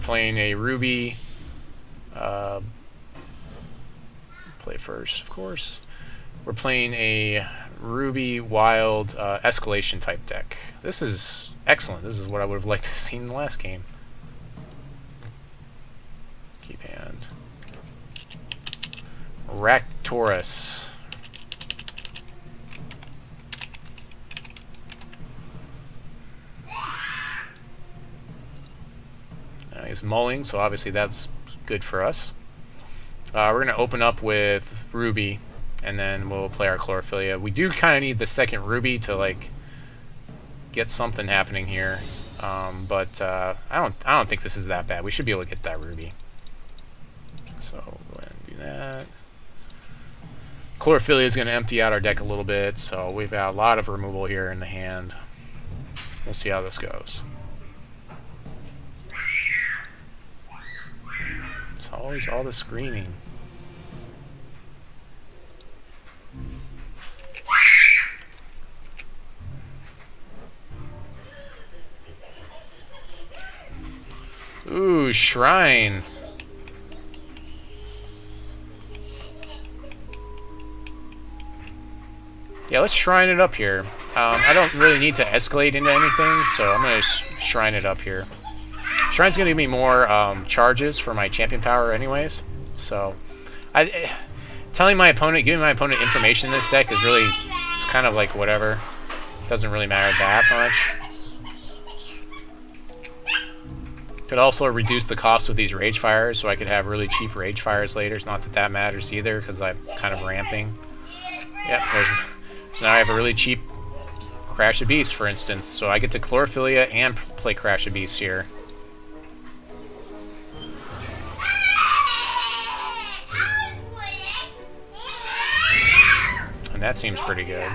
playing a Ruby. Play first, of course. We're playing a Ruby Wild Escalation type deck. This is excellent. This is what I would have liked to see in the last game. Keep hand. Raktaurus. He's mulling, so obviously that's good for us. We're going to open up with Ruby, and then we'll play our Chlorophyllia. We do kind of need the second Ruby to like get something happening here, but I don't think this is that bad. We should be able to get that Ruby. So go ahead and do that. Chlorophyllia is going to empty out our deck a little bit, so we've got a lot of removal here in the hand. We'll see how this goes. It's always all the screaming. Ooh, Shrine. Yeah, let's shrine it up here. I don't really need to escalate into anything, so I'm going to shrine it up here. Shrine's going to give me more charges for my champion power anyways. So, giving my opponent information in this deck is really, it's kind of like whatever. Doesn't really matter that much. Could also reduce the cost of these Ragefires, so I could have really cheap Ragefires later. It's not that that matters either, because I'm kind of ramping. Yep, so now I have a really cheap Crash of Beast, for instance. So I get to Chlorophyllia and play Crash of Beast here. And that seems pretty good.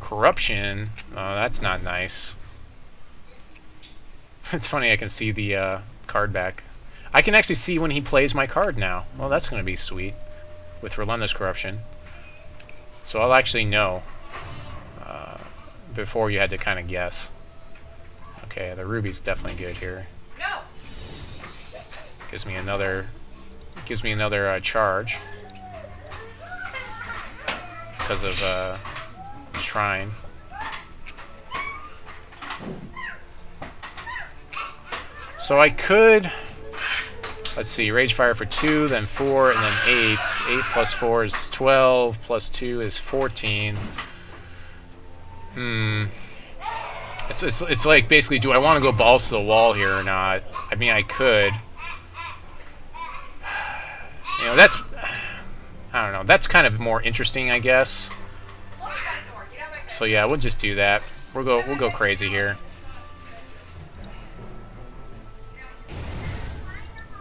Corruption? That's not nice. It's funny, I can see the card back. I can actually see when he plays my card now. Well, that's going to be sweet with Relentless Corruption. So I'll actually know before you had to kind of guess. Okay, the Ruby's definitely good here. No. Gives me another charge because of Shrine. So I could, let's see, Ragefire for 2, then 4, and then 8. 8 plus 4 is 12, plus 2 is 14. It's like basically, do I want to go balls to the wall here or not? I mean, I could. You know, that's, I don't know, that's kind of more interesting, I guess. So yeah, we'll just do that. We'll go crazy here.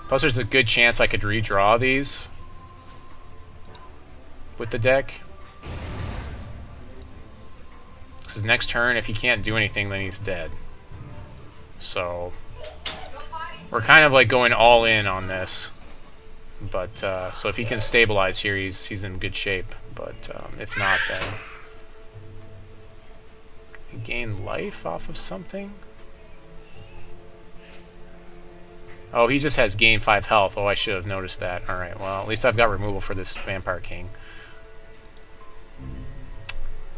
Plus, there's a good chance I could redraw these with the deck. Because next turn, if he can't do anything, then he's dead. So we're kind of like going all in on this. But so if he can stabilize here, he's in good shape. But if not, then he gain life off of something. Oh, he just has gain 5 health. Oh, I should have noticed that. Alright, well, at least I've got removal for this Vampire King.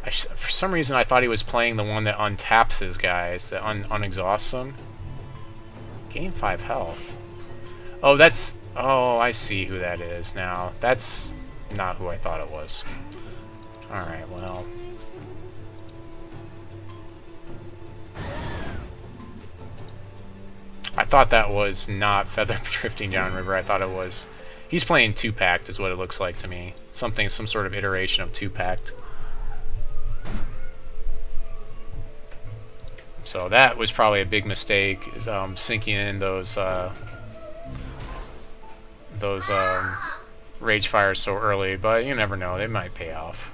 For some reason, I thought he was playing the one that untaps his guys, that unexhausts them. Gain 5 health. Oh, that's... Oh, I see who that is now. That's not who I thought it was. Alright, well... I thought that was not Feather Drifting Downriver. I thought it was... He's playing 2-packed is what it looks like to me. Some sort of iteration of 2-packed. So that was probably a big mistake, sinking in those Ragefires so early, but you never know. They might pay off.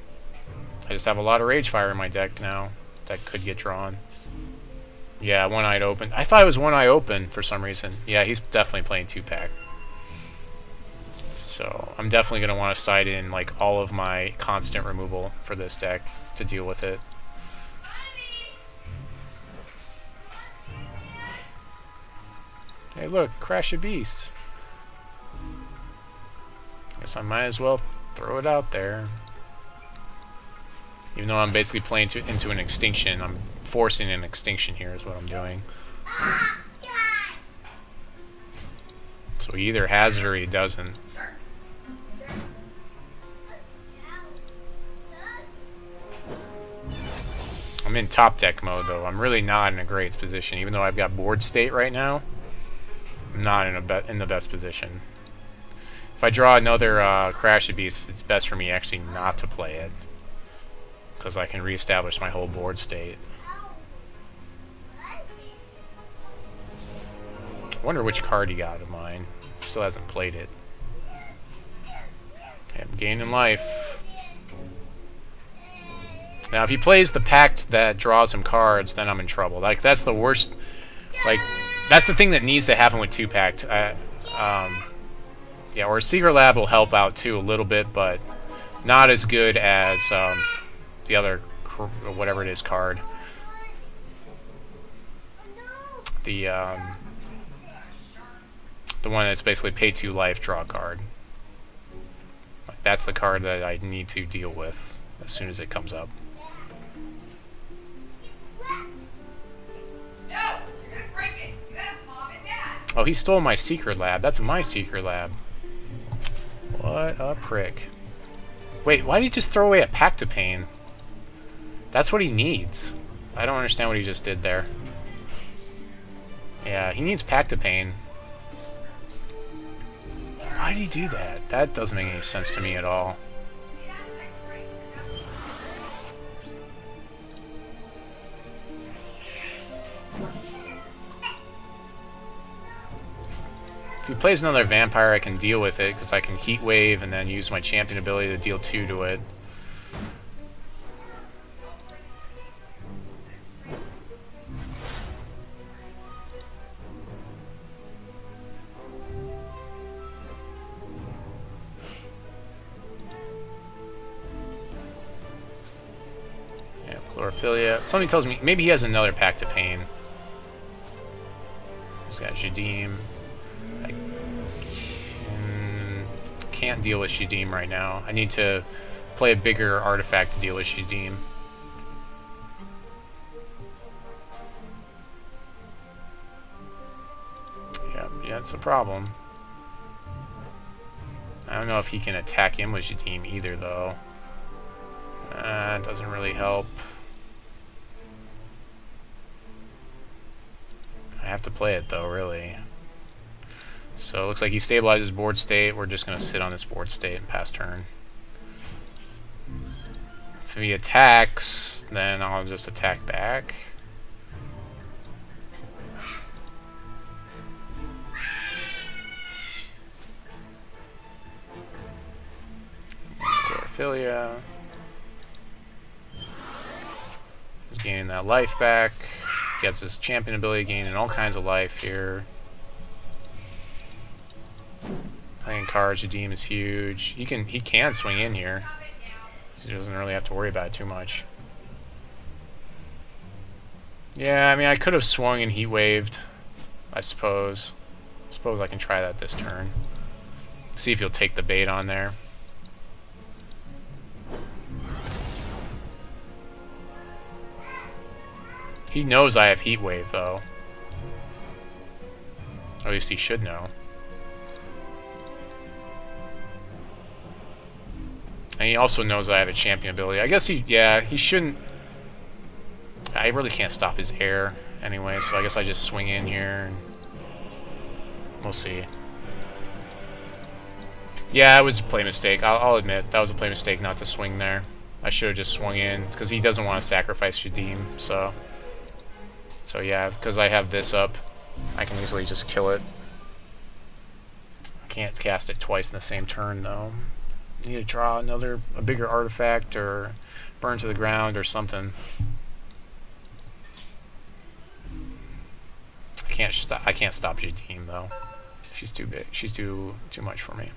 I just have a lot of Ragefire in my deck now that could get drawn. Yeah, one eye open. I thought it was one eye open for some reason. Yeah, he's definitely playing 2-pack. So I'm definitely going to want to side in like all of my constant removal for this deck to deal with it. Hey look, Crash a Beast. Guess I might as well throw it out there. Even though I'm basically playing into an extinction, I'm forcing an extinction here is what I'm doing. So he either has it or he doesn't. I'm in top deck mode though. I'm really not in a great position. Even though I've got board state right now, I'm not in the best position. If I draw another Crash of Beast, it's best for me actually not to play it, because I can reestablish my whole board state. I wonder which card he got of mine. Still hasn't played it. Okay, I'm gaining life. Now, if he plays the Pact that draws him cards, then I'm in trouble. Like, that's the worst. Like, that's the thing that needs to happen with 2-Pact. Yeah, or Secret Lab will help out too a little bit, but not as good as the other, whatever it is, card. The one that's basically pay 2 life, draw a card. Like, that's the card that I need to deal with as soon as it comes up. Oh, he stole my Secret Lab. That's my Secret Lab. What a prick. Wait, why did he just throw away a Pact of Pain? That's what he needs. I don't understand what he just did there. Yeah, he needs Pact of Pain. Why did he do that? That doesn't make any sense to me at all. If he plays another Vampire, I can deal with it, because I can Heatwave and then use my champion ability to deal 2 to it. Yeah, Chlorophyllia. Something tells me maybe he has another Pact of Pain. He's got Jadiim. Can't deal with Jadiim right now. I need to play a bigger artifact to deal with Jadiim. Yeah, it's a problem. I don't know if he can attack him with Jadiim either, though. It doesn't really help. I have to play it, though, really. So it looks like he stabilizes board state. We're just going to sit on this board state and pass turn. So if he attacks, then I'll just attack back. There's Chlorophyllia. He's gaining that life back. Gets his champion ability, gaining all kinds of life here. Playing cards, Jadiim is huge. He can swing in here. He doesn't really have to worry about it too much. Yeah, I mean, I could have swung and Heatwaved, I suppose. I suppose I can try that this turn. See if he'll take the bait on there. He knows I have Heatwave, though. Or at least he should know. And he also knows I have a champion ability. I guess he shouldn't... I really can't stop his air anyway, so I guess I just swing in here. And we'll see. Yeah, it was a play mistake. I'll admit, that was a play mistake not to swing there. I should have just swung in, because he doesn't want to sacrifice Jadiim, so... So yeah, because I have this up, I can easily just kill it. I can't cast it twice in the same turn, though. I need to draw a bigger artifact, or burn to the ground, or something. I can't stop Jadiim though. She's too big. She's too much for me.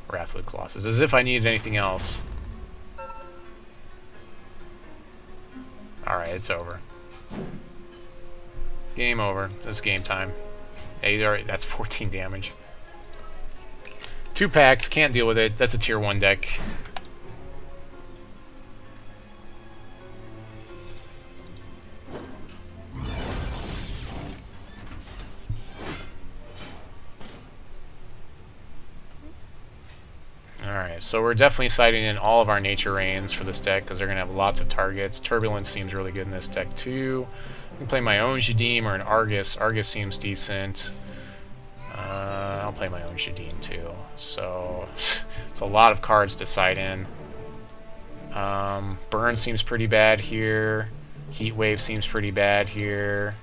Wrathwood Colossus. As if I needed anything else. Alright, it's over. Game over. It's game time. Hey, alright, that's 14 damage. 2 packed, can't deal with it. That's a tier 1 deck. Alright, so we're definitely citing in all of our Nature Rains for this deck because they're going to have lots of targets. Turbulence seems really good in this deck too. I can play my own Jadiim or an Argus. Argus seems decent. I'll play my own Jadiim too. So it's a lot of cards to cite in. Burn seems pretty bad here. Heatwave seems pretty bad here.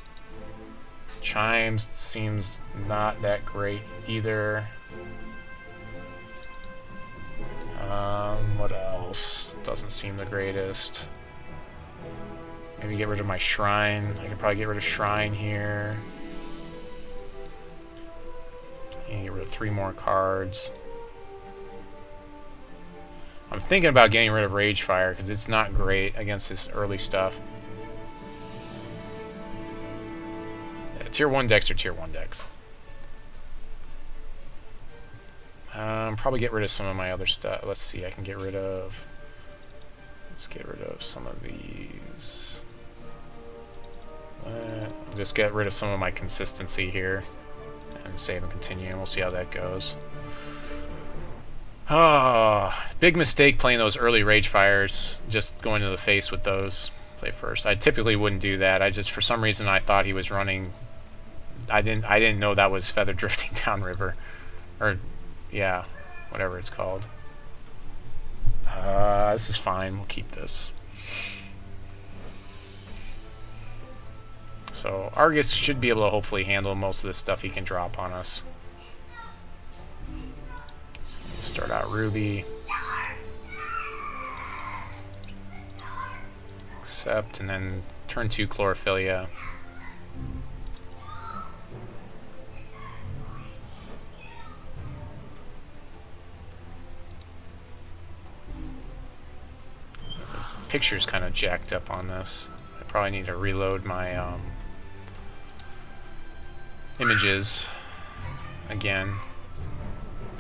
Chimes seems not that great either. What else? Doesn't seem the greatest. Maybe get rid of my Shrine. I can probably get rid of Shrine here. And get rid of 3 more cards. I'm thinking about getting rid of Ragefire because it's not great against this early stuff. Yeah, tier 1 decks are tier 1 decks. Probably get rid of some of my other stuff. Let's see, I can get rid of... Let's get rid of some of these. I'll just get rid of some of my consistency here. And save and continue, and we'll see how that goes. Ah, big mistake playing those early Ragefires. Just going to the face with those. Play first. I typically wouldn't do that. I just, for some reason, I thought he was running... I didn't know that was Feather Drifting Downriver. Or... yeah, whatever it's called. This is fine. We'll keep this. So Argus should be able to hopefully handle most of the stuff he can drop on us. So we'll start out Ruby. Accept, and then turn 2 Chlorophyllia. Picture's kind of jacked up on this. I probably need to reload my images again.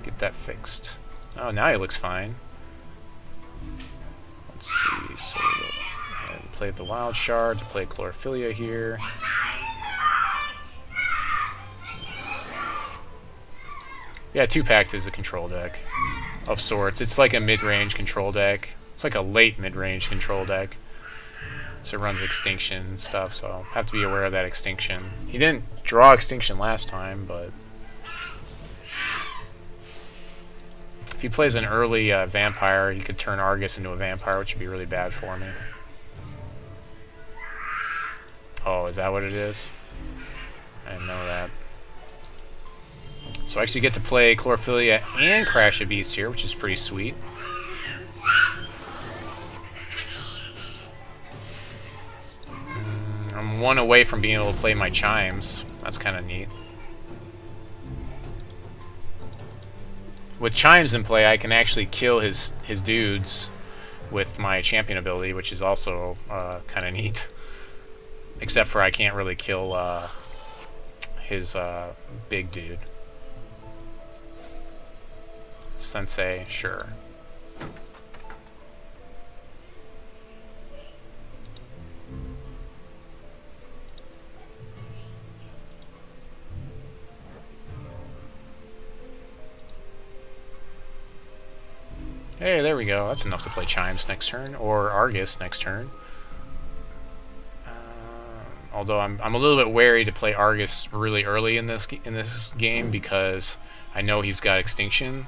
Get that fixed. Oh, now he looks fine. Let's see. So we'll play the Wild Shard to play Chlorophyllia here. Yeah, 2-packed is a control deck of sorts. It's like a mid-range control deck. It's like a late mid-range control deck. So it runs Extinction and stuff, so have to be aware of that Extinction. He didn't draw Extinction last time, but... if he plays an early Vampire, he could turn Argus into a Vampire, which would be really bad for me. Oh, is that what it is? I didn't know that. So I actually get to play Chlorophyllia and Crash a Beast here, which is pretty sweet. I'm 1 away from being able to play my Chimes. That's kind of neat. With Chimes in play, I can actually kill his dudes with my champion ability, which is also kind of neat. Except for I can't really kill his big dude. Sensei, sure. Hey, there we go. That's enough to play Chimes next turn, or Argus next turn. Although I'm a little bit wary to play Argus really early in this game because I know he's got Extinction.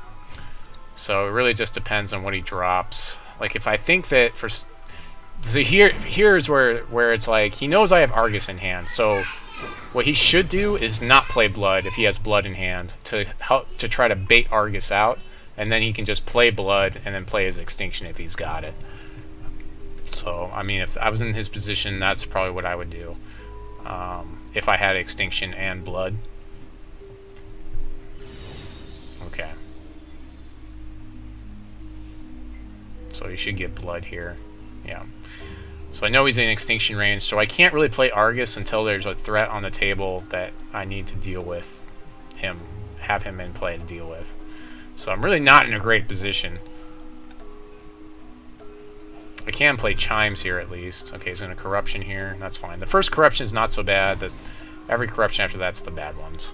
So it really just depends on what he drops. Like if I think that for so here's where it's like he knows I have Argus in hand. So what he should do is not play Blood if he has Blood in hand to try to bait Argus out. And then he can just play Blood and then play his Extinction if he's got it. So, I mean, if I was in his position, that's probably what I would do. if I had Extinction and Blood. Okay. So he should get Blood here. Yeah. So I know he's in Extinction range, so I can't really play Argus until there's a threat on the table that I need to deal with him, have him in play to deal with. So I'm really not in a great position. I can play Chimes here at least. Okay, he's in a Corruption here. That's fine. The first Corruption is not so bad. Every Corruption after that's the bad ones.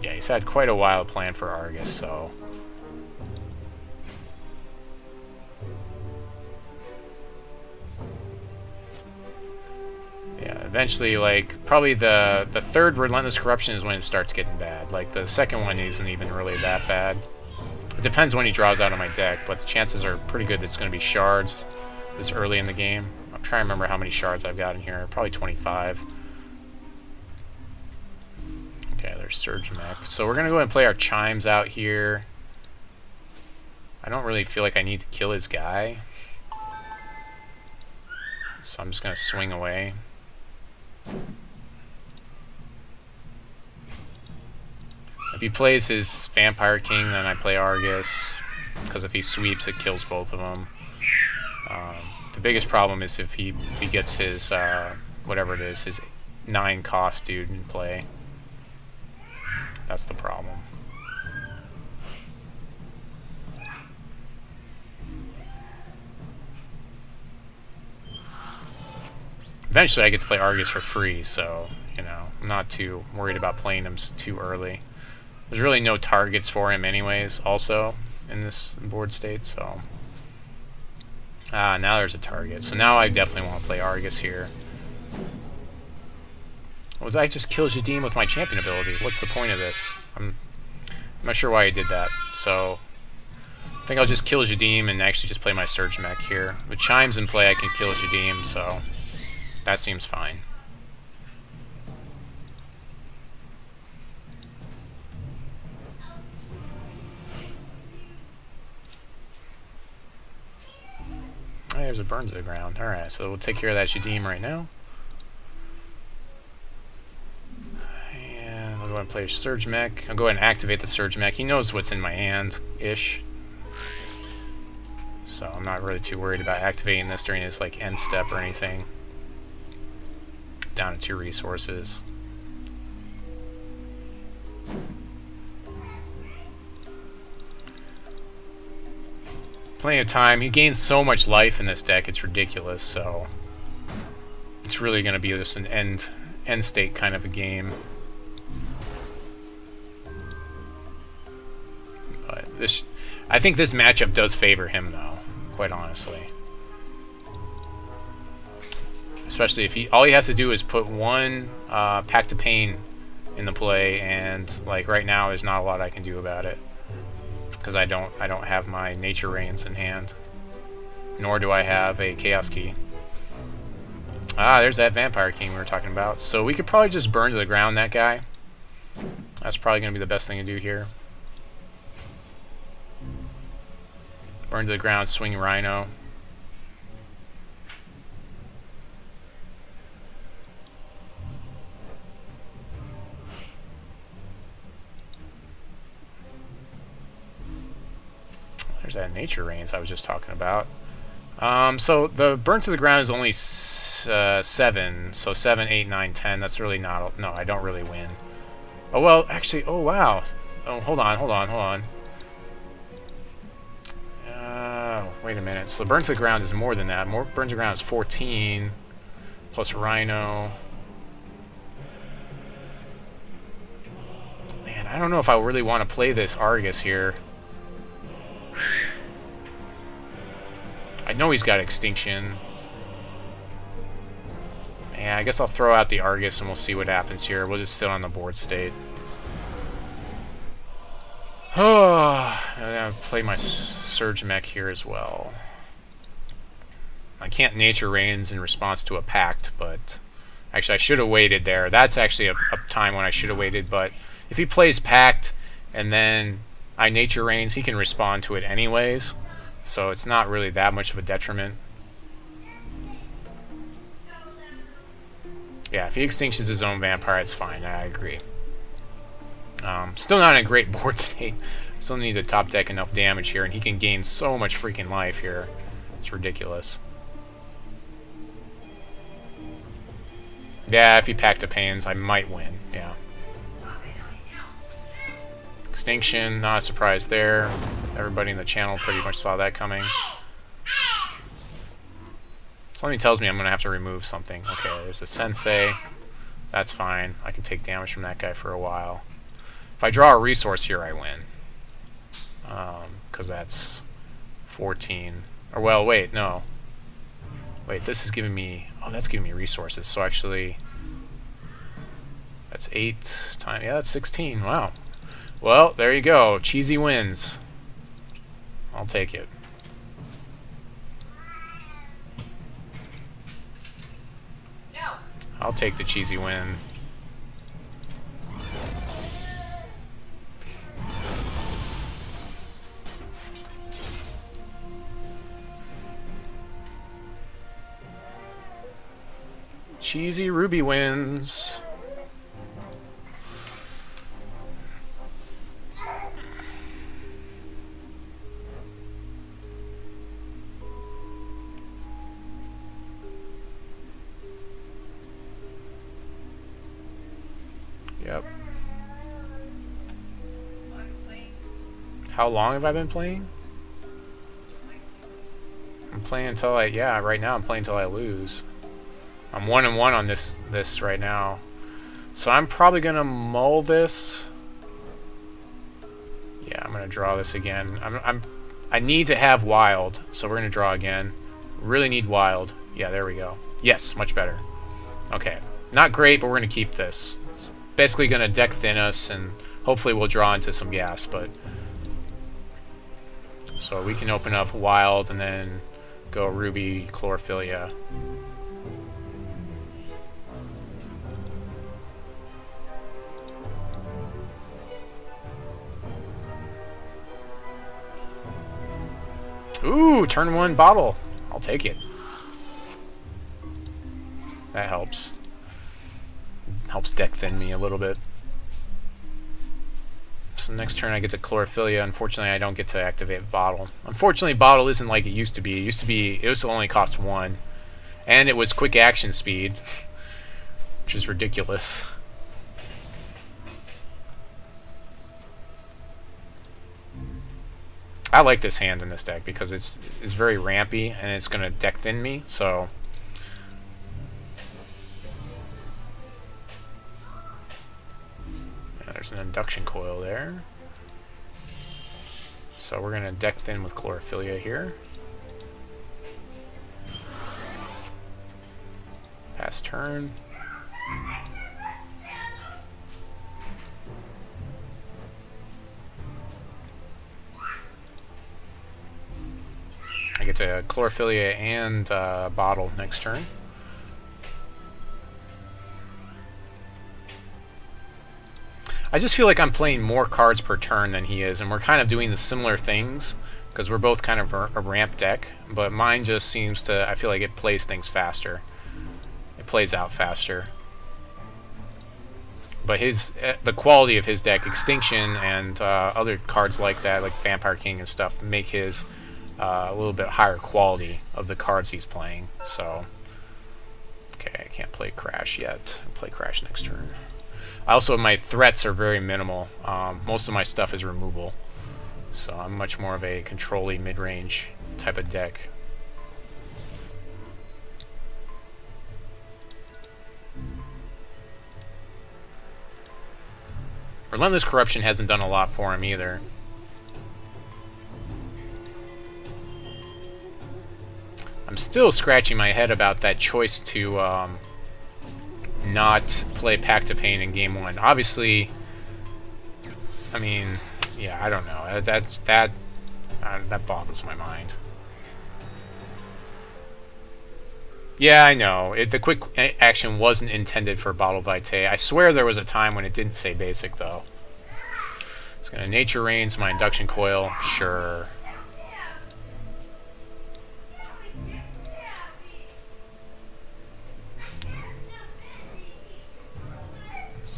Yeah, he's had quite a while planned for Argus, so... yeah, eventually, like, probably the third Relentless Corruption is when it starts getting bad. Like, the second one isn't even really that bad. It depends when he draws out of my deck, but the chances are pretty good that it's going to be Shards this early in the game. I'm trying to remember how many Shards I've got in here. Probably 25. Okay, there's Surge Mech. So we're going to go ahead and play our Chimes out here. I don't really feel like I need to kill his guy. So I'm just going to swing away. If he plays his Vampire King, then I play Argus, because if he sweeps, it kills both of them. The biggest problem is if he gets his, whatever it is, his 9 cost dude in play. That's the problem. Eventually I get to play Argus for free, so, you know, I'm not too worried about playing him too early. There's really no targets for him anyways, also, in this board state, so... now there's a target. So now I definitely want to play Argus here. Well, did I just kill Jadiim with my champion ability? What's the point of this? I'm not sure why I did that, so... I think I'll just kill Jadiim and actually just play my Surge Mech here. With Chimes in play, I can kill Jadiim, so... that seems fine. Oh, there's a burn to the ground. Alright, so we'll take care of that Jadiim right now. And I'll go ahead and play a Surge Mech. I'll go ahead and activate the Surge Mech. He knows what's in my hand-ish. So I'm not really too worried about activating this during his like end step or anything. Down to 2 resources. Plenty of time. He gains so much life in this deck, it's ridiculous, so it's really going to be just an end state kind of a game. But I think this matchup does favor him though, quite honestly. Especially if all he has to do is put one Pact of Pain in the play, and like right now there's not a lot I can do about it. Because I don't have my Nature Reigns in hand. Nor do I have a Chaos Key. Ah, there's that Vampire King we were talking about. So we could probably just burn to the ground that guy. That's probably going to be the best thing to do here. Burn to the ground, swing Rhino. There's that Nature Reigns I was just talking about. So the burn to the ground is only 7. So 7, 8, 9, 10. That's really not... no, I don't really win. Oh, well, actually... oh, wow. Oh, hold on. Wait a minute. So burn to the ground is more than that. Burn to the ground is 14. Plus Rhino. Man, I don't know if I really want to play this Argus here. I know he's got Extinction. Yeah, I guess I'll throw out the Argus and we'll see what happens here. We'll just sit on the board state. Oh, I'm gonna play my Surge Mech here as well. I can't Nature Reigns in response to a Pact, but actually I should have waited there. That's actually a time when I should have waited, but if he plays Pact and then I Nature Reigns, he can respond to it anyways, so it's not really that much of a detriment. Yeah, if he extinctions his own vampire, it's fine. I agree. Still not in a great board state. Still need to top deck enough damage here, and he can gain so much freaking life here. It's ridiculous. Yeah, if he packed the pains, I might win. Yeah. Extinction, not a surprise there. Everybody in the channel pretty much saw that coming. Something tells me I'm going to have to remove something. Okay, there's a Sensei. That's fine. I can take damage from that guy for a while. If I draw a resource here, I win. Because that's 14. Or, well, wait, no. Wait, this is giving me... Oh, that's giving me resources. So, actually... That's 8 times... Yeah, that's 16. Wow. Well, there you go. Cheesy wins. I'll take it. I'll take the cheesy win. Cheesy Ruby wins. Yep. How long have I been playing? I'm playing until I... Yeah, right now I'm playing until I lose. I'm 1-1 on this right now. So I'm probably gonna mull this. Yeah, I'm gonna draw this again. I need to have wild, so we're gonna draw again. Really need wild. Yeah, there we go. Yes, much better. Okay. Not great, but we're gonna keep this. It's basically gonna deck thin us, and hopefully we'll draw into some gas, but... So we can open up wild and then go Ruby, Chlorophyllia. Ooh, turn 1 bottle. I'll take it. That helps. Helps deck thin me a little bit. So next turn I get to Chlorophyllia. Unfortunately, I don't get to activate Bottle. Unfortunately, Bottle isn't like it used to be. It used to only cost 1. And it was quick action speed. Which is ridiculous. I like this hand in this deck because it's very rampy and it's going to deck thin me, so... Yeah, there's an Induction Coil there. So we're going to deck thin with Chlorophyllia here. Pass turn. I get to Chlorophyllia and Bottle next turn. I just feel like I'm playing more cards per turn than he is, and we're kind of doing the similar things, because we're both kind of a ramp deck, but mine just seems to, I feel like it plays things faster. It plays out faster. But the quality of his deck, Extinction and other cards like that, like Vampire King and stuff, make his... a little bit higher quality of the cards he's playing. So, okay, I can't play Crash yet. I'll play Crash next turn. Also, my threats are very minimal. Most of my stuff is removal. So I'm much more of a control-y mid-range type of deck. Relentless Corruption hasn't done a lot for him either. I'm still scratching my head about that choice to not play Pact of Pain in Game 1. Obviously, I mean, yeah, I don't know. That boggles my mind. Yeah, I know. The quick action wasn't intended for Bottled Vitae. I swear there was a time when it didn't say basic, though. It's gonna Nature Rains my Induction Coil. Sure.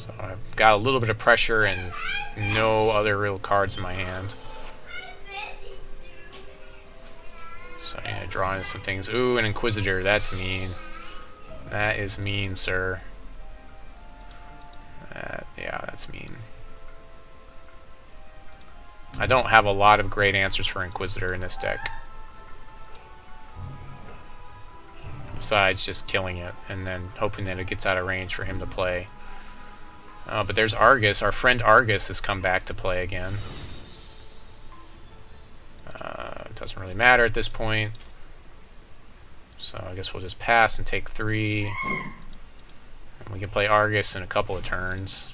So I've got a little bit of pressure and no other real cards in my hand. So I'm going to draw in some things. Ooh, an Inquisitor. That's mean. That is mean, sir. Yeah, that's mean. I don't have a lot of great answers for Inquisitor in this deck. Besides just killing it and then hoping that it gets out of range for him to play. But there's Argus. Our friend Argus has come back to play again. It doesn't really matter at this point. So I guess we'll just pass and take 3. And we can play Argus in a couple of turns.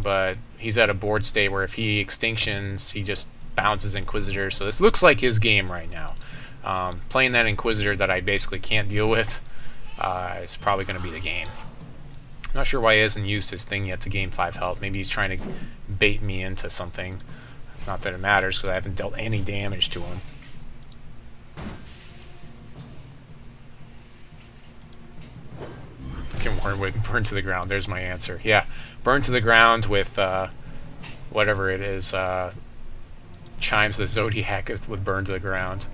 But he's at a board state where if he extinctions, he just bounces Inquisitor. So this looks like his game right now. Playing that Inquisitor that I basically can't deal with is probably going to be the game. Not sure why he hasn't used his thing yet to gain 5 health. Maybe he's trying to bait me into something. Not that it matters because I haven't dealt any damage to him. I can burn to the ground. There's my answer. Yeah, burn to the ground with whatever it is. Chimes the Zodiac with burn to the ground.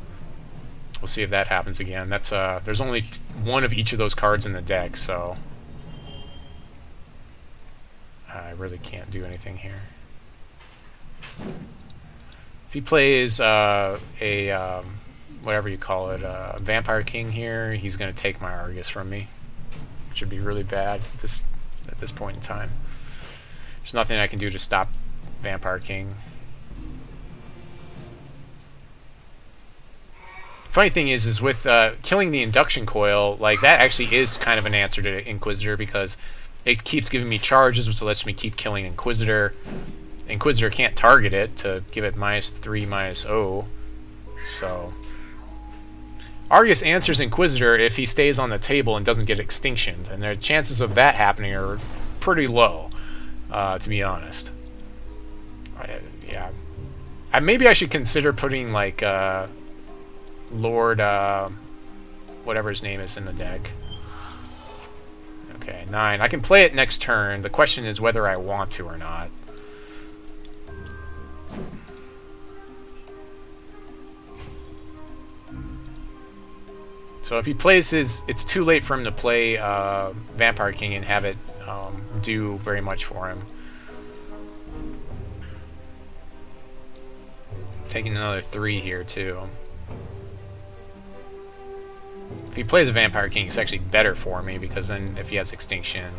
We'll see if that happens again. That's there's only one of each of those cards in the deck, so I really can't do anything here. If he plays whatever you call it, Vampire King here, he's going to take my Argus from me. Which would be really bad at this point in time. There's nothing I can do to stop Vampire King. Funny thing is with killing the Induction Coil, like that actually is kind of an answer to Inquisitor because it keeps giving me charges, which lets me keep killing Inquisitor. Inquisitor can't target it to give it -3, -0. So Argus answers Inquisitor if he stays on the table and doesn't get extinctioned, and the chances of that happening are pretty low, to be honest. Yeah, maybe I should consider putting like Lord, whatever his name is in the deck. Okay, 9. I can play it next turn. The question is whether I want to or not. So if he plays his... It's too late for him to play Vampire King and have it do very much for him. Taking another 3 here, too. If he plays a Vampire King, it's actually better for me, because then if he has Extinction...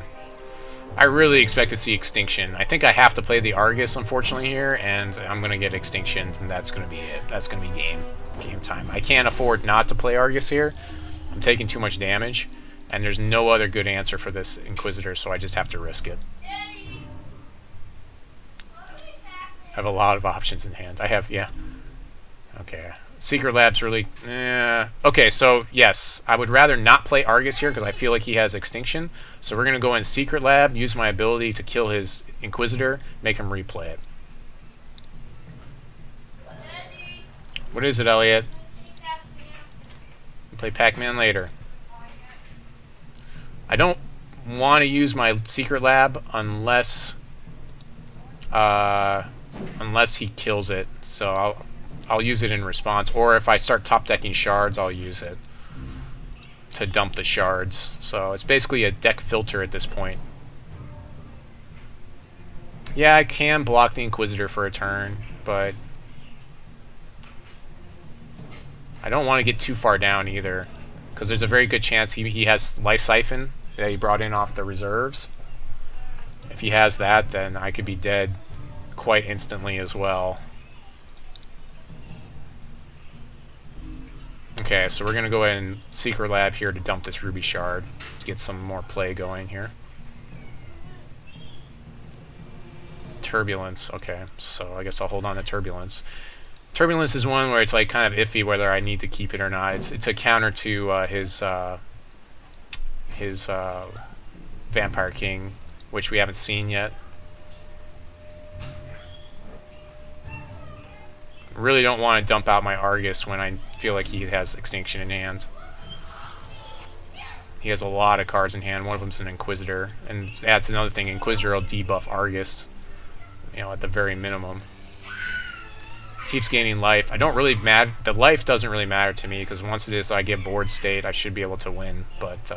I really expect to see Extinction. I think I have to play the Argus, unfortunately, here, and I'm going to get Extinctioned, and that's going to be it. That's going to be game time. I can't afford not to play Argus here. I'm taking too much damage, and there's no other good answer for this Inquisitor, so I just have to risk it. I have a lot of options in hand. I have, yeah. Okay. Secret Lab's really... Okay, so, yes. I would rather not play Argus here, because I feel like he has Extinction. So we're going to go in Secret Lab, use my ability to kill his Inquisitor, make him replay it. What is it, Elliot? We'll play Pac-Man later. I don't want to use my Secret Lab unless he kills it. So I'll use it in response, or if I start top decking shards, I'll use it to dump the shards. So it's basically a deck filter at this point. Yeah, I can block the Inquisitor for a turn, but I don't want to get too far down either, because there's a very good chance he has Life Siphon that he brought in off the reserves. If he has that, then I could be dead quite instantly as well. Okay, so we're going to go ahead and Secret Lab here to dump this Ruby Shard to get some more play going here. Turbulence. Okay, so I guess I'll hold on to Turbulence. Turbulence is one where it's like kind of iffy whether I need to keep it or not. It's a counter to his Vampire King, which we haven't seen yet. Really don't want to dump out my Argus when I feel like he has Extinction in hand. He has a lot of cards in hand. One of them's an Inquisitor, and that's another thing. Inquisitor will debuff Argus, at the very minimum. Keeps gaining life. I don't really the life doesn't really matter to me, because once it is I get board state, I should be able to win, but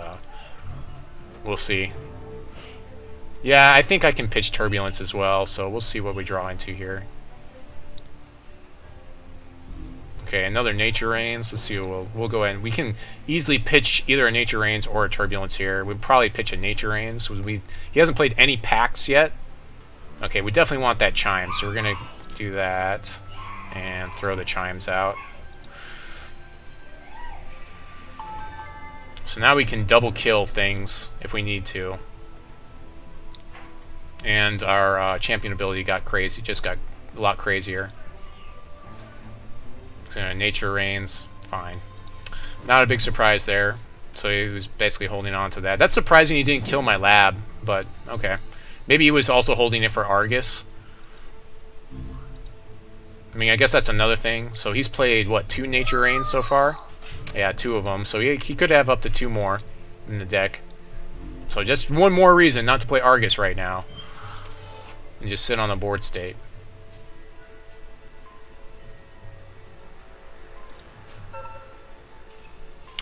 we'll see. Yeah, I think I can pitch Turbulence as well, so we'll see what we draw into here. Okay, another Nature Rains. Let's see what we'll go ahead and we can easily pitch either a Nature Rains or a Turbulence here. We'd probably pitch a Nature Rains. He hasn't played any packs yet. Okay, we definitely want that Chimes, so we're gonna do that and throw the Chimes out. So now we can double kill things if we need to. And our champion ability got crazy, just got a lot crazier. So Nature Rains, fine. Not a big surprise there. So he was basically holding on to that. That's surprising he didn't kill my lab, but okay. Maybe he was also holding it for Argus. I mean, I guess that's another thing. So he's played, what, 2 Nature Rains so far? Yeah, 2 of them. So he could have up to 2 more in the deck. So just one more reason not to play Argus right now. And just sit on the board state.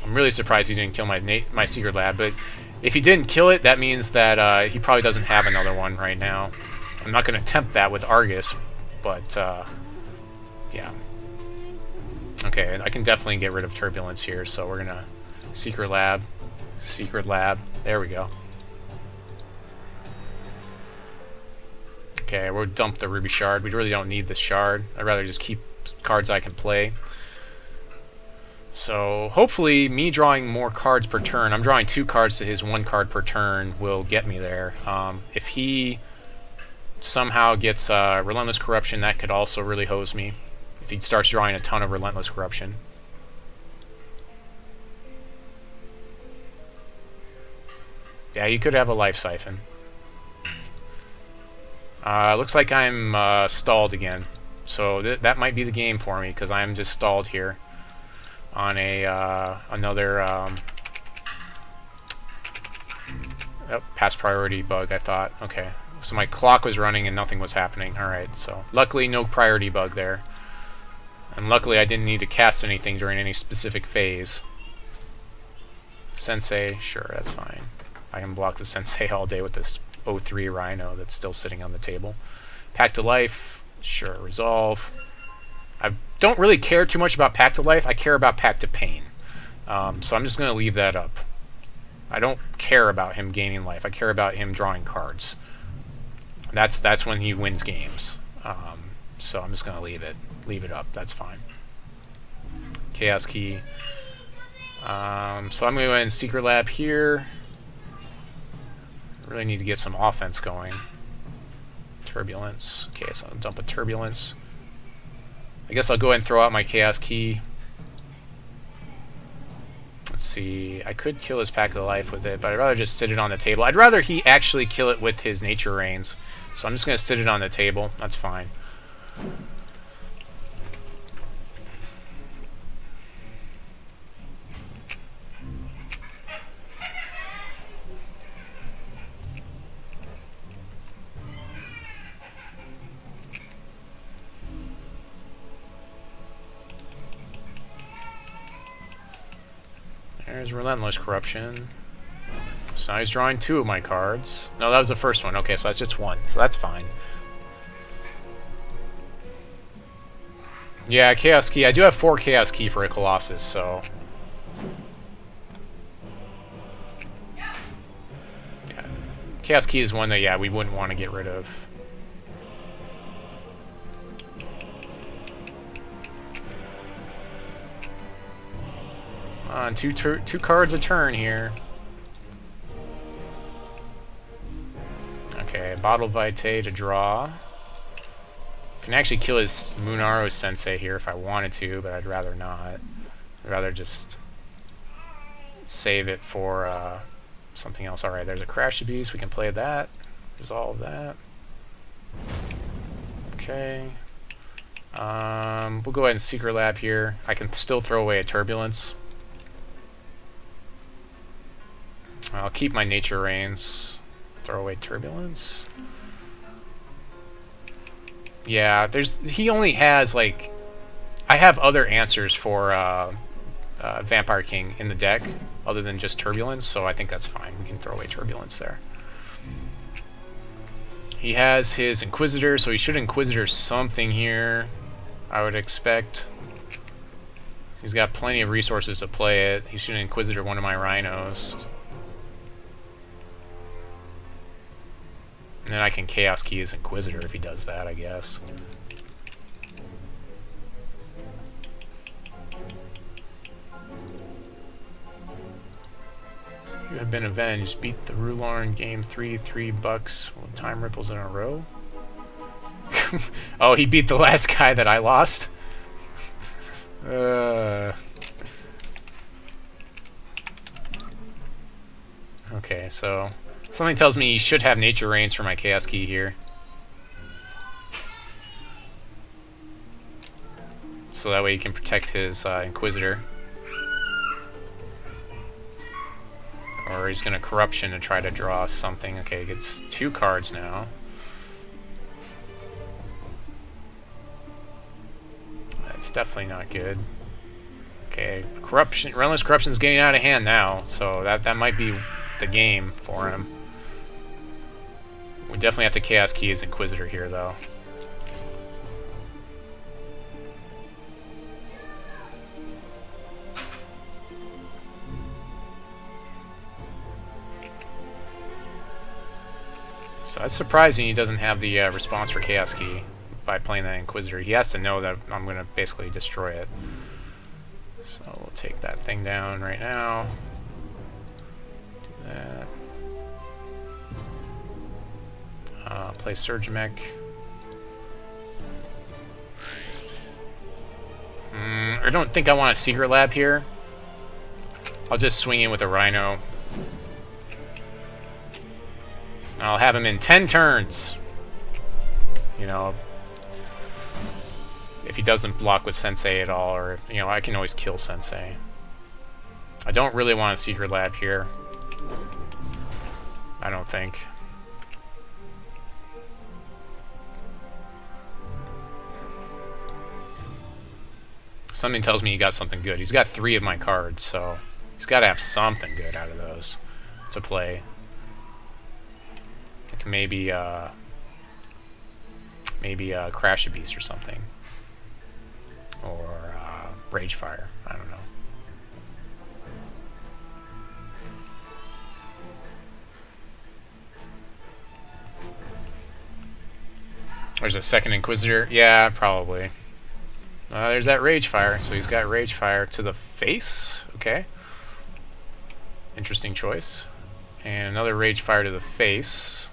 I'm really surprised he didn't kill my Secret Lab, but if he didn't kill it, that means that he probably doesn't have another one right now. I'm not going to attempt that with Argus, but yeah. Okay, I can definitely get rid of Turbulence here, so we're going to Secret Lab, there we go. Okay, we'll dump the Ruby Shard. We really don't need this Shard. I'd rather just keep cards I can play. So hopefully me drawing more cards per turn, I'm drawing 2 cards to his 1 card per turn, will get me there. If he somehow gets Relentless Corruption, that could also really hose me. If he starts drawing a ton of Relentless Corruption. Yeah, you could have a Life Siphon. Looks like I'm stalled again. So that might be the game for me, because I'm just stalled here on a another past priority bug, I thought. Okay, so my clock was running and nothing was happening. Alright, so luckily no priority bug there. And luckily I didn't need to cast anything during any specific phase. Sensei, sure, that's fine. I can block the Sensei all day with this 03 Rhino that's still sitting on the table. Pact to Life, sure, Resolve. I don't really care too much about Pact to Life. I care about Pact to Pain. So I'm just going to leave that up. I don't care about him gaining life. I care about him drawing cards. That's when he wins games. So I'm just going to leave it up. That's fine. Chaos Key. So I'm going to go ahead and Secret Lab here. Really need to get some offense going. Turbulence. Okay, so I'll dump a Turbulence. I guess I'll go ahead and throw out my Chaos Key. Let's see. I could kill his Pack of the Life with it, but I'd rather just sit it on the table. I'd rather he actually kill it with his Nature Rains. So I'm just going to sit it on the table. That's fine. There's Relentless Corruption. So now he's drawing 2 of my cards. No, that was the first one. Okay, so that's just 1. So that's fine. Yeah, Chaos Key. I do have 4 Chaos Key for a Colossus, so... yeah. Chaos Key is one that, yeah, we wouldn't want to get rid of. On 2 cards a turn here. Okay, Bottled Vitae to draw. Can actually kill his Munaro Sensei here if I wanted to, but I'd rather not. I'd rather just save it for something else. Alright, there's a Crash Abuse. We can play that. Resolve that. Okay. We'll go ahead and Secret Lab here. I can still throw away a Turbulence. I'll keep my Nature Reigns. Throw away Turbulence. Yeah, he only has, like... I have other answers for Vampire King in the deck, other than just Turbulence, so I think that's fine. We can throw away Turbulence there. He has his Inquisitor, so he should Inquisitor something here, I would expect. He's got plenty of resources to play it. He should Inquisitor one of my Rhinos. And then I can Chaos Key his Inquisitor if he does that, I guess. You have been avenged. Beat the Rulorn game 3, $3 with time ripples in a row. Oh, he beat the last guy that I lost? Okay, so something tells me he should have Nature Reigns for my Chaos Key here. So that way he can protect his Inquisitor. Or he's going to Corruption to try to draw something. Okay, he gets 2 cards now. That's definitely not good. Okay, Corruption, Relentless Corruption's getting out of hand now, so that might be the game for him. We definitely have to Chaos Key his Inquisitor here, though. So that's surprising he doesn't have the response for Chaos Key by playing that Inquisitor. He has to know that I'm going to basically destroy it. So we'll take that thing down right now. Do that. Play Surge Mech. I don't think I want a Secret Lab here. I'll just swing in with a Rhino. I'll have him in 10 turns. You know, if he doesn't block with Sensei at all, or, you know, I can always kill Sensei. I don't really want a Secret Lab here. I don't think. Something tells me he got something good. He's got 3 of my cards, so he's got to have something good out of those to play. Like maybe Crash a Beast or something. Or Ragefire. I don't know. There's a second Inquisitor. Yeah, probably. There's that Ragefire. So he's got Ragefire to the face. Okay. Interesting choice. And another Ragefire to the face.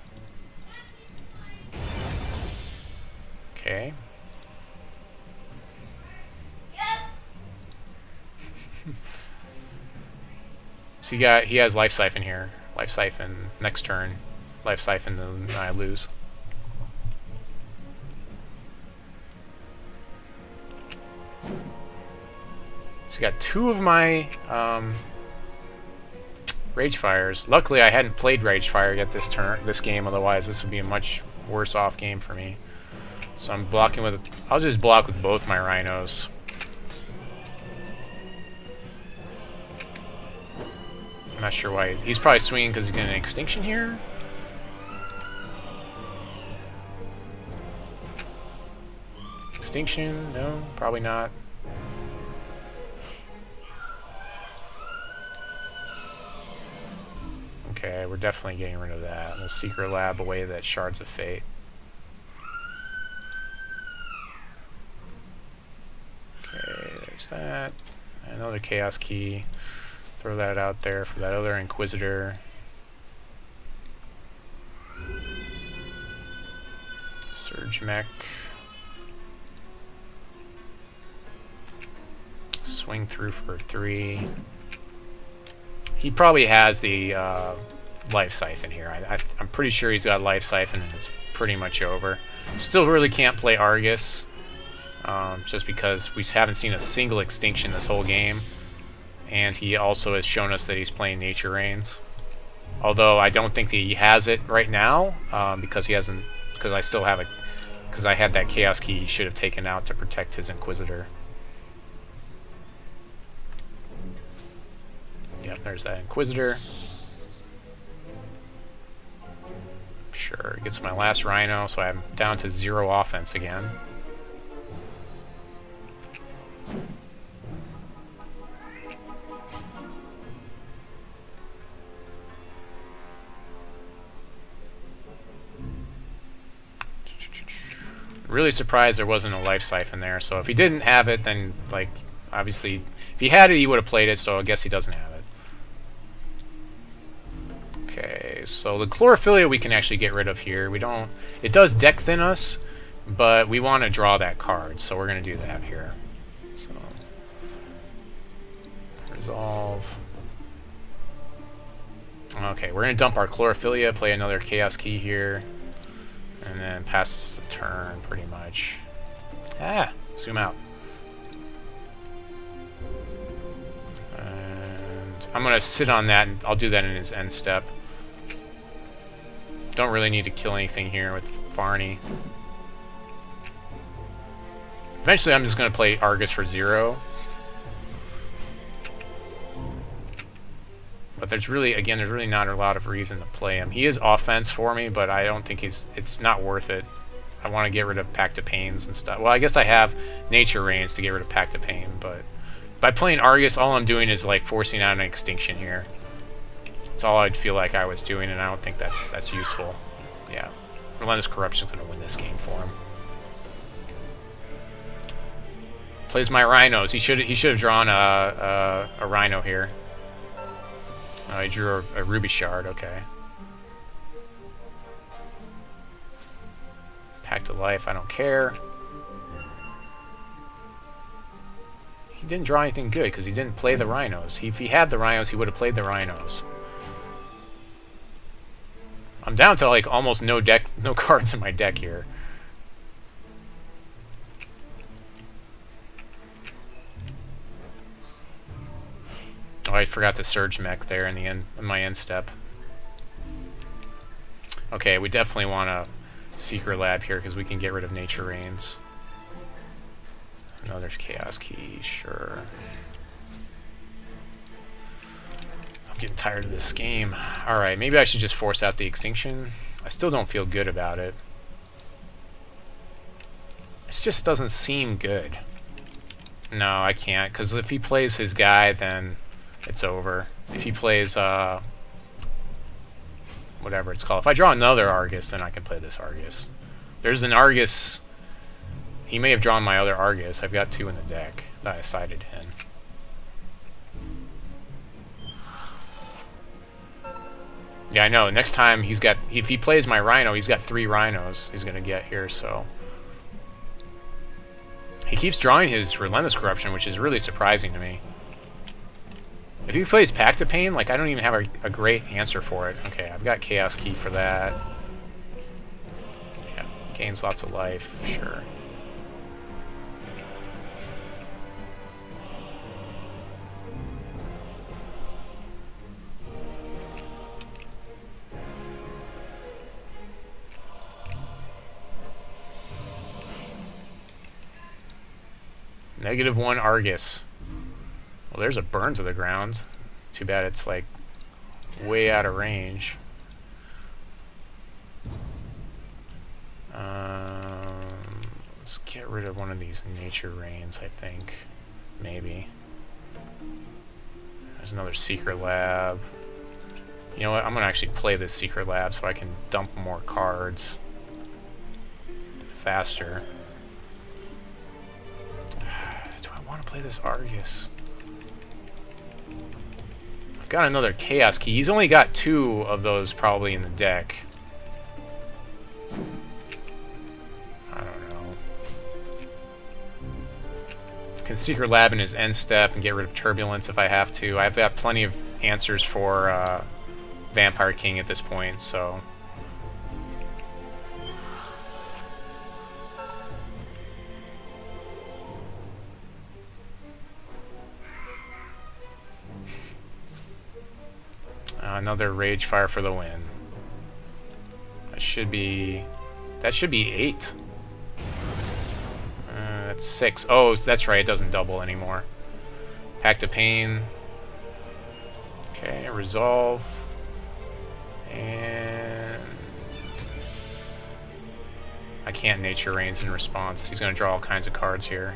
Okay. So he has Life Siphon here. Life Siphon next turn. Life Siphon, then I lose. So he got 2 of my Ragefires. Luckily, I hadn't played Ragefire yet this game. Otherwise, this would be a much worse off game for me. So I'm blocking with... I'll just block with both my Rhinos. I'm not sure why. He's probably swinging because he's getting an Extinction here. Extinction? No, probably not. Okay, we're definitely getting rid of that. We'll Secret Lab away that Shards of Fate. Okay, there's that. Another Chaos Key. Throw that out there for that other Inquisitor. Surge Mech. Swing through for 3. He probably has the Life Siphon here. I'm pretty sure he's got Life Siphon and it's pretty much over. Still really can't play Argus. Just because we haven't seen a single Extinction this whole game. And he also has shown us that he's playing Nature Reigns. Although I don't think that he has it right now, because he hasn't. Because I still have it. Because I had that Chaos Key he should have taken out to protect his Inquisitor. Yep, there's that Inquisitor. Sure, gets my last Rhino, so I'm down to 0 offense again. Really surprised there wasn't a Life Siphon there, so if he didn't have it, then, like, obviously, if he had it, he would have played it, so I guess he doesn't have it. Okay, so the Chlorophyllia we can actually get rid of here. We don't... It does deck thin us, but we want to draw that card, so we're going to do that here. So... Resolve... Okay, we're going to dump our Chlorophyllia, play another Chaos Key here. And then pass the turn, pretty much. Ah! Zoom out. And I'm going to sit on that, and I'll do that in his end step. Don't really need to kill anything here with Fahrney. Eventually, I'm just going to play Argus for 0. But there's really, again, there's really not a lot of reason to play him. He is offense for me, but I don't think it's not worth it. I want to get rid of Pact of Pains and stuff. Well, I guess I have Nature Reigns to get rid of Pact of Pain, but by playing Argus, all I'm doing is like forcing out an extinction here. That's all I'd feel like I was doing, and I don't think that's useful. Yeah, Relentless Corruption's going to win this game for him. Plays my Rhinos. He should have drawn a Rhino here. Oh, he drew a Ruby Shard, okay. Pact of Life, I don't care. He didn't draw anything good because he didn't play the Rhinos. If he had the Rhinos, he would have played the Rhinos. I'm down to like almost no cards in my deck here. Oh, I forgot to Surge Mech there in my end step. Okay, we definitely want a Secret Lab here because we can get rid of Nature Reigns. No, there's Chaos Key, sure. I'm getting tired of this game. Alright, maybe I should just force out the Extinction. I still don't feel good about it. It just doesn't seem good. No, I can't, because if he plays his guy, then it's over. If he plays, whatever it's called. If I draw another Argus, then I can play this Argus. There's an Argus. He may have drawn my other Argus. I've got 2 in the deck that I sided in. Yeah, I know. Next time he's got... If he plays my Rhino, he's got 3 Rhinos he's going to get here, so... He keeps drawing his Relentless Corruption, which is really surprising to me. If he plays Pact of Pain, like, I don't even have a great answer for it. Okay, I've got Chaos Key for that. Yeah, gains lots of life, sure. -1 Argus. Well, there's a burn to the ground. Too bad it's, like, way out of range. Let's get rid of one of these Nature Reigns, I think. Maybe. There's another Secret Lab. You know what? I'm going to actually play this Secret Lab so I can dump more cards faster. Do I want to play this Argus? I've got another Chaos Key. He's only got 2 of those probably in the deck. I don't know. Can Secret Lab in his end step and get rid of Turbulence if I have to. I've got plenty of answers for Vampire King at this point, so... Another Ragefire for the win. That should be 8. That's 6. Oh, that's right, it doesn't double anymore. Pact of Pain. Okay, resolve. And I can't Nature Rains in response. He's going to draw all kinds of cards here.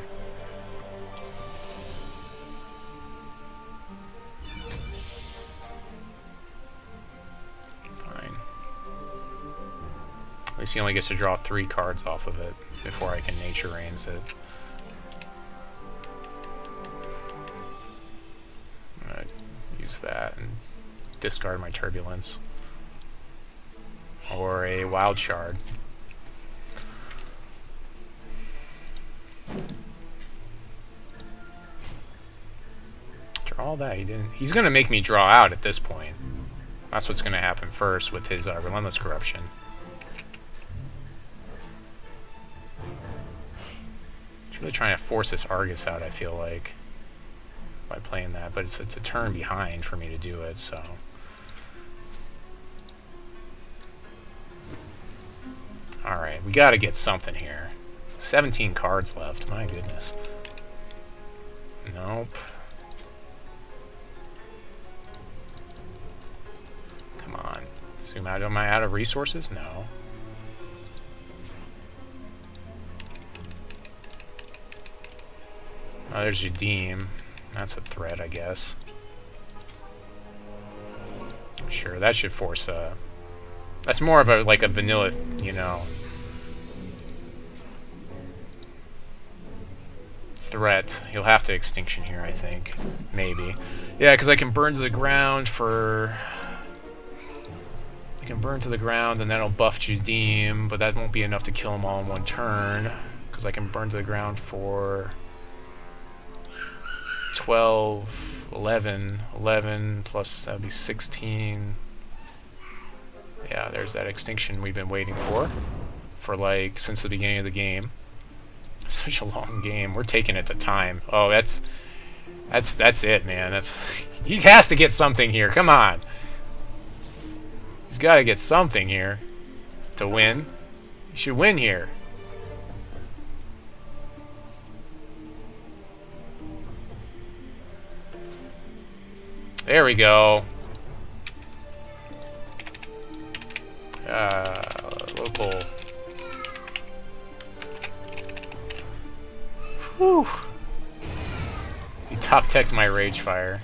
Fine. At least he only gets to draw 3 cards off of it before I can Nature Rains it. I'm going to use that and discard my Turbulence. Or a Wild Shard. Draw all that. He didn't. He's gonna make me draw out at this point. That's what's gonna happen first with his Relentless Corruption. He's really trying to force this Argus out, I feel like, by playing that. But it's a turn behind for me to do it, so. Alright, we gotta get something here. 17 cards left, my goodness. Nope. Come on. Zoom out. Am I out of resources? No. Oh, there's Jadiim. That's a threat, I guess. Sure, that should force a... That's more of a, like a vanilla, you know, threat. He'll have to Extinction here, I think. Maybe. Yeah, because I can burn to the ground for... I can burn to the ground and that'll buff Jadiim, but that won't be enough to kill them all in one turn. Because I can burn to the ground for 12, 11, 11 plus that would be 16. Yeah, there's that Extinction we've been waiting for like since the beginning of the game. Such a long game. We're taking it to time. Oh, that's it, man. That's he has to get something here. Come on. He's got to get something here to win. He should win here. There we go. Local. Whew. He top-teched my Ragefire.